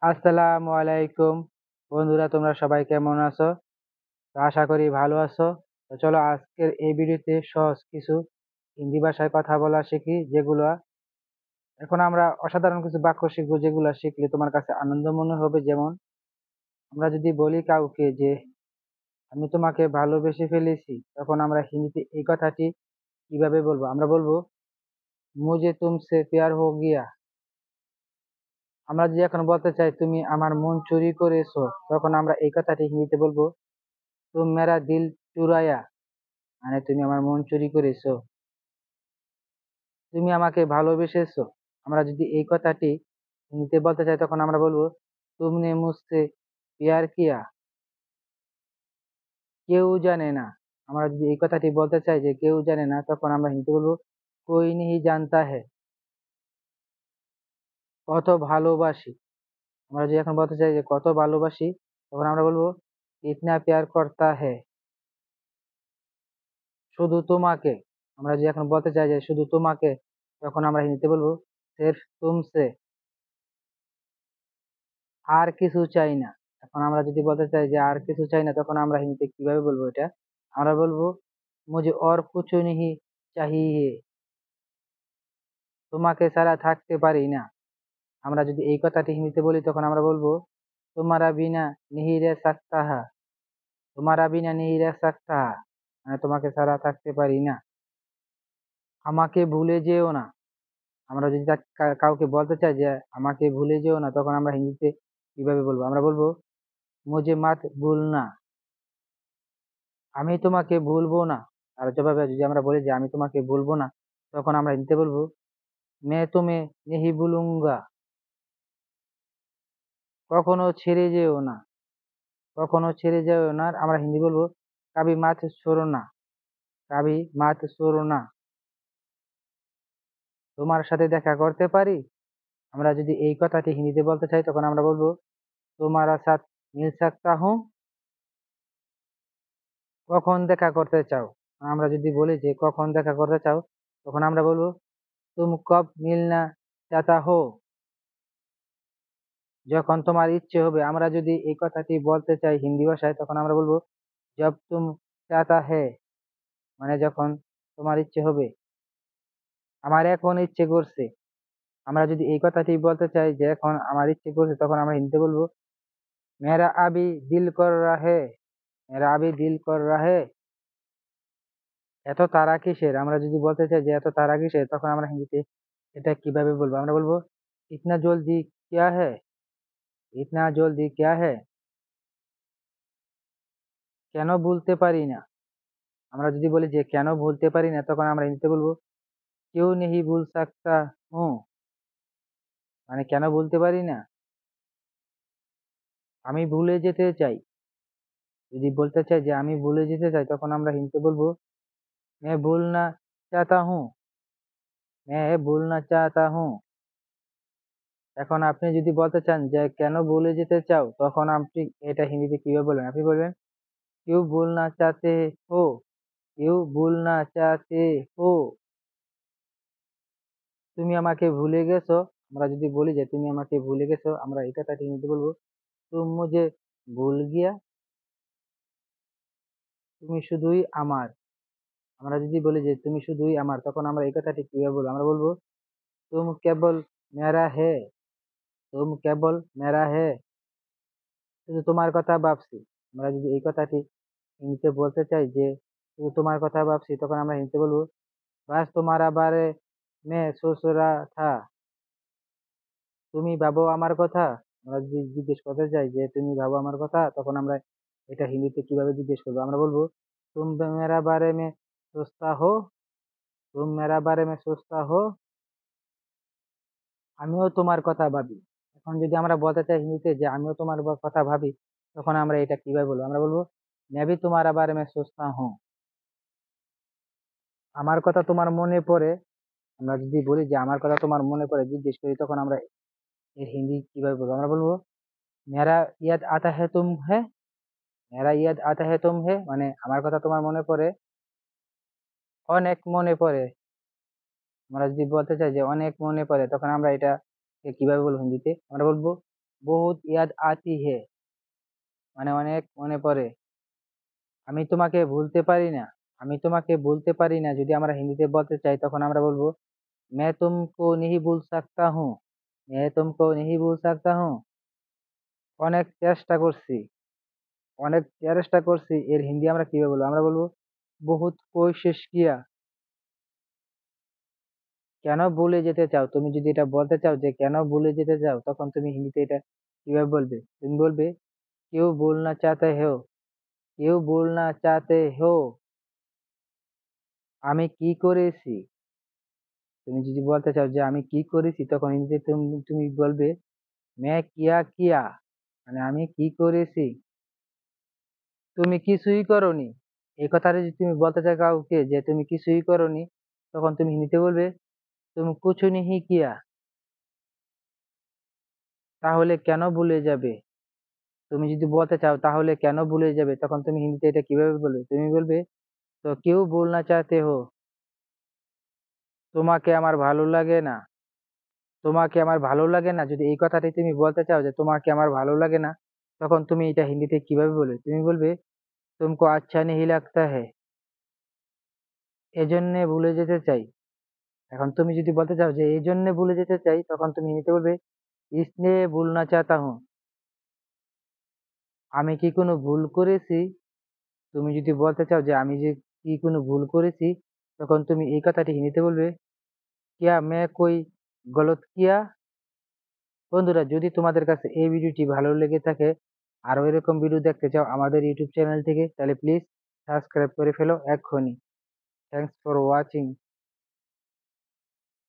আসসালামু আলাইকুম। বন্ধুরা, তোমরা সবাই কেমন আছো? তো আশা করি ভালো আছো। তো চলো আজকের এই ভিডিওতে সহজ কিছু হিন্দি ভাষায় কথা বলা শিখি, যেগুলো এখন আমরা অসাধারণ কিছু বাক্য শিখবো, যেগুলো শিখলে তোমার কাছে আনন্দ মনে হবে। যেমন আমরা যদি বলি কাউকে যে আমি তোমাকে ভালোবেসে ফেলেছি, তখন আমরা হিন্দিতে এই কথাটি কিভাবে বলবো? আমরা বলবো মুঝে তুমসে প্যার হো গিয়া। আমরা যদি এখন বলতে চাই তুমি আমার মন চুরি করেছো, তখন আমরা এই কথাটি হিন্দিতে বলবো তুম মেরা দিল চুরায়া, মানে তুমি আমার মন চুরি করেছো। তুমি আমাকে ভালোবেসেছো, আমরা যদি এই কথাটি হিন্দিতে বলতে চাই তখন আমরা বলবো তুমনে মুঝসে প্যার কিয়া। কেউ জানে না, আমরা যদি এই কথাটি বলতে চাই যে কেউ জানে না, তখন আমরা হিন্দিতে বলবো কোই নেহি জানতা হ্যায়। কত ভালোবাসি, আমরা যদি এখন বলতে চাই যে কত ভালোবাসি, তখন আমরা বলবো ইতনা প্যার করতা হ্যায়। শুধু তোমাকে, আমরা যদি এখন বলতে চাই যে শুধু তোমাকে, তখন আমরা হিন্দিতে বলবো সির্ফ তুমসে। আর কিছু চাই না, এখন আমরা যদি বলতে চাই যে আর কিছু চাই না, তখন আমরা হিন্দিতে কিভাবে বলবো এটা? আমরা বলবো মুঝে और कुछ नहीं चाहिए। তোমাকে ছাড়া থাকতে পারি না। আমরা যদি এই কথাটি হিন্দিতে বলি তখন আমরা বলবো তোমারা বিনা नहीं रह सकता है। তোমারা বিনা नहीं रह सकता है, মানে তোমাকে ছাড়া থাকতে পারি না। আমাকে ভুলে যেও না, আমরা যদি কাউকে বলতে চাই যে আমাকে ভুলে যেও না, তখন আমরা হিন্দিতে কিভাবে বলবো? আমরা বলবো মুঝে মত ভুলনা। আমি তোমাকে ভুলবো না। আর জবাবে যদি আমরা বলি যে আমি তোমাকে ভুলবো না, তখন আমরা হিন্দিতে বলবো মে তুমি নেহি ভুলুঙ্গা। কখনো ছেড়ে যেও না, কখনো ছেড়ে যেও না, আমরা হিন্দি বলবো কাবি মাত ছোড়ো না, কাবি মাত ছোড়ো না। তোমার সাথে দেখা করতে পারি, আমরা যদি এই কথাটি হিন্দিতে বলতে চাই তখন আমরা বলবো তোমারা সাথ মিল সাকতা হুঁ। কখন দেখা করতে চাও, আমরা যদি বলি যে কখন দেখা করতে চাও, তখন আমরা বলবো তুম কব মিলনা চাহতা হো। যখন তোমার ইচ্ছে হবে, আমরা যদি এই কথাটি বলতে চাই হিন্দি ভাষায়, তখন আমরা বলবো জব তুম চাহতা হে, মানে যখন তোমার ইচ্ছে হবে। আমার এখন ইচ্ছে করছে, আমরা যদি এই কথাটি বলতে চাই যে এখন আমার ইচ্ছে করছে, তখন আমরা হিন্দিতে বলবো মেরা আবি দিল কর রাহে। মেরা আবি দিল কর রাহে। এত তাড়া কিসের, আমরা যদি বলতে চাই যে এত তাড়া কিসের, তখন আমরা হিন্দিতে এটা কিভাবে বলবো? আমরা বলবো ইতনা জলদি ক্যা হ্যায়। ইতনা জলদি ক্যা হ্যায়। কেন ভুলতে পারি না, আমরা যদি বলি যে কেন ভুলতে পারি না, তখন আমরা হিন্দিতে বলবো কেউ নেহি ভুল সাকতা হুঁ, মানে কেন ভুলতে পারি না। আমি ভুলে যেতে চাই, যদি বলতে চাই যে আমি ভুলে যেতে চাই, তখন আমরা হিন্দিতে বলবো मैं भूलना चाहता हूँ। मैं भूलना चाहता हूँ। এখন আপনি যদি বলতে চান যে কেন ভুলে যেতে চাও, তখন আপনি এটা হিন্দিতে কিভাবে বলবেন? আপনি বলবেন क्यों भूलना चाहते हो। क्यों भूलना चाहते हो। তুমি আমাকে ভুলে গেছো, আমরা যদি বলি যে তুমি আমাকে ভুলে গেছো, আমরা এই কথাটি হিন্দিতে বলবো তুম মুঝে ভুল গিয়া। তুমি শুধুই আমার, আমরা যদি বলি যে তুমি শুধুই আমার, তখন আমরা এই কথাটি কিভাবে বলবো? আমরা বলবো তুম কেবল মেরা হে। তুম কেবল মেরা হে, শুধু তোমার কথা ভাবছি। আমরা যদি এই কথাটি হিন্দিতে বলতে চাই যে শুধু তোমার কথা ভাবছি, তখন আমরা হিন্দিতে বলবো বাস তোমারা বারে মে সোচ রা থা। তুমি ভাবো আমার কথা, আমরা যদি জিজ্ঞেস করতে চাই যে তুমি ভাবো আমার কথা, তখন আমরা এটা হিন্দিতে কিভাবে জিজ্ঞেস করবো? আমরা বলবো তুম মেরা বারে মে সোচতা হো। তুম মেরা বারে মে সোচতা হো। আমিও তোমার কথা ভাবি। এখন যদি আমরা বলতে চাই হিন্দিতে যে আমিও তোমার কথা ভাবি, তখন আমরা এটা কিভাবে বলবো? আমরা বলবো मैं भी तुम्हारा बारे में सोचता हूँ। আমার কথা তোমার মনে পড়ে, আমরা যদি বলি যে আমার কথা তোমার মনে পড়ে, জিজ্ঞেস করি, তখন আমরা এর হিন্দি কিভাবে বলবো? আমরা বলবো মেরা ইয়াদ আতা है तुम है। মেরা ইয়াদ আতা है तुम है, মানে আমার কথা তোমার মনে পড়ে, অনেক মনে পড়ে। আমরা যদি বলতে চাই যে অনেক মনে পড়ে, তখন আমরা এটা কিভাবে বলবো হিন্দিতে? আমরা বলবো বহুত ইয়াদ আতি হে, মানে অনেক মনে পড়ে। আমি তোমাকে ভুলতে পারি না, আমি তোমাকে ভুলতে পারি না যদি আমরা হিন্দিতে বলতে চাই তখন আমরা বলবো मैं तुमको नहीं भूल सकता हूँ, मैं तुमको नहीं भूल सकता हूँ। অনেক চেষ্টা করছি, অনেক চেষ্টা করছি এর হিন্দি আমরা কিভাবে বলবো? আমরা বলবো বহুত কোশিশ কিয়া। কেন ভুলে যেতে চাও? তুমি যদি এটা বলতে চাও যে কেন ভুলে যেতে চাও তখন তুমি হিন্দিতে এটা কিভাবে বলবে? তুমি বলবে কেউ ভুলনা চাহতে হো, কেউ ভুলনা চাহতে হো। আমি কি করেছি? তুমি যদি বলতে চাও যে আমি কি করেছি তখন হিন্দিতে তুমি তুমি বলবে मैं किया किया, মানে আমি কি করেছি। তুমি কিছুই করোনি, এই কথাটা যদি তুমি বলতে চাও কাউকে যে তুমি কিছুই করোনি তখন তুমি হিন্দিতে বলবে তুমি কুছ नहीं किया। তাহলে কেন ভুলে যাবে? তুমি যদি বলতে চাও তাহলে কেন ভুলে যাবে তখন তুমি হিন্দিতে এটা কিভাবে বলবে? তুমি বলবে তো কেউ ভুলনা চাহতে হো, তোমাকে আমার ভালো লাগে না, তোমাকে আমার ভালো লাগে না। যদি এই কথাটি তুমি বলতে চাও যে তোমাকে আমার ভালো লাগে না তখন তুমি এটা হিন্দিতে কিভাবে বলবে? তুমি বলবে तुमको अच्छा नहीं लगता है, এজন্যে ভুলে যেতে চাই। এখন তুমি যদি বলতে চাও যে এই জন্যে ভুলে যেতে চাই তখন তুমি হিন্দিতে বলবে इसलिए भूलना चाहता हूँ। আমি কি কোনো ভুল করেছি? তুমি যদি বলতে চাও যে আমি যে কি কোনো ভুল করেছি তখন তুমি এই কথাটি হিন্দিতে বলবে क्या मैं कोई गलत किया। বন্ধুরা, যদি তোমাদের কাছে এই ভিডিওটি ভালো লেগে থাকে আরো এরকম ভিডিও দেখতে চাও আমাদের ইউটিউব চ্যানেল থেকে তাহলে প্লিজ সাবস্ক্রাইব করে ফেলো এক্ষুনি। Thanks for watching.